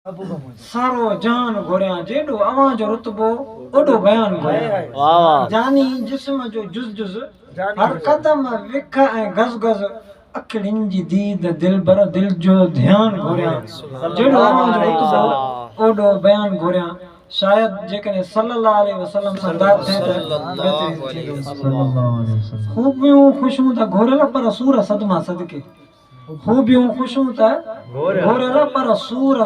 सारो जान घोड़िया जेडो अवां जो रुतबो ओडो बयान घोड़िया वाह वाह जानी जिस्म जो जुज जुज हर कदम विख ऐं गज गज अखिड़िन जी दीद दिल बर दिल जो ध्यान घोड़िया जेडो अवां जो रुतबो ओडो बयान घोड़िया शायद जेकॾहिं सल्लल्लाहु अलैहि वसल्लम सां दाद थिए त खूबियूं ख़ुशियूं त घोरियल पर सूर सदमा सदके खूबियूं ख़ुशियूं त घोरियल पर सूर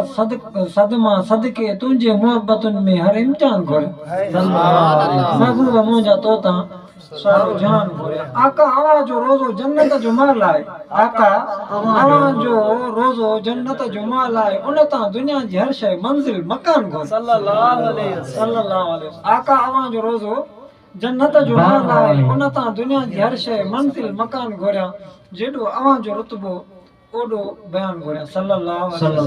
सदमा सदके तुंहिंजे मोहब्बतुनि में हर इम्तिहान घोरे महबूब मुंहिंजा तोता सारो जहान घोरे आका अवां जो रोज़ो जन्नत जो महल आहे आका अवां जो रोज़ो जन्नत जो महल आहे उन तां दुनिया जी हर शइ मंज़िल मकान घोरे सल्लल्लाहु अलैहि वसल्लम आका अवां जो रोज़ो जन्नत जो महल आहे उन तां दुनिया जी हर शइ मंज़िल मकान घोरिया जेडो अवां जो रुतबो ओडो बयान घोरिया सल्लल्लाहु अलैहि वसल्लम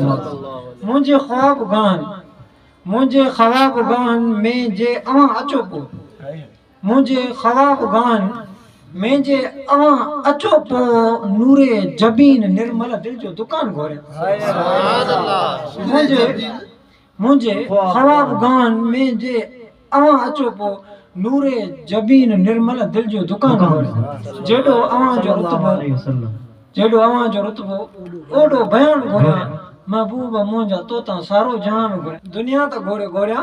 मुंहिंजे ख्वाब गान में जे अवां अचो पो मुंहिंजे ख्वाब गान में जे अवां अचो पो नूरे जबीन निर्मल दिल जो दुकान घोरिया मुंहिंजे ख्वाब गान में जे अवां अचो पो नूरे जबीन निर्मल दिल जो दुकान घोरिया जेडो अवां जो रुतबो ओडो बयान घोरिया महबूब मुंहिंजा तोता सारो जहान घोरिया दुनिया त घोरे घोरिया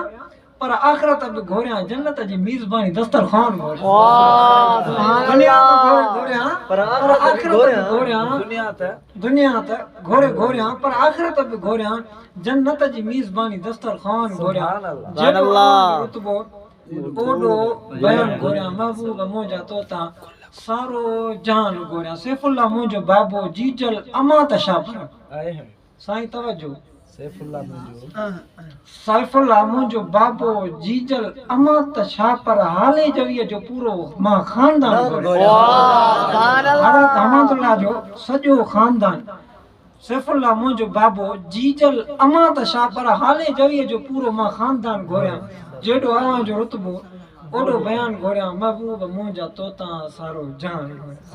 पर आखिरत बि घोरिया जन्नत जी मेज़बानी दस्तरखान घोरिया दुनिया त घोरिया पर आखिरत बि घोरिया दुनिया त घोरिया पर आखिरत बि घोरिया जन्नत जी मेज़बानी दस्तरखान घोरिया जेडो रुतबो ओडो बयान घोरिया महबूब मुंहिंजा तोता सारो जहान घोरिया सैफुल्लाह मुंहिंजो बाबो जीजल अमात शाह साईं तवज्जो सैफुल्लाह मुंहिंजो बाबो जीजल अमात शाह पर हाले जवीअ जो पूरो मां खानदान हज़रत अहमदुल्लाह जो सॼो खानदान सैफुल्लाह मुंहिंजो बाबो जीजल अमात शाह पर हाले जवीअ जो पूरो मां खानदान घोरिया जेडो अवां जो रुतबो ओडो बयान घोरिया महबूब मुंहिंजा तोता सारो जहान घोरिया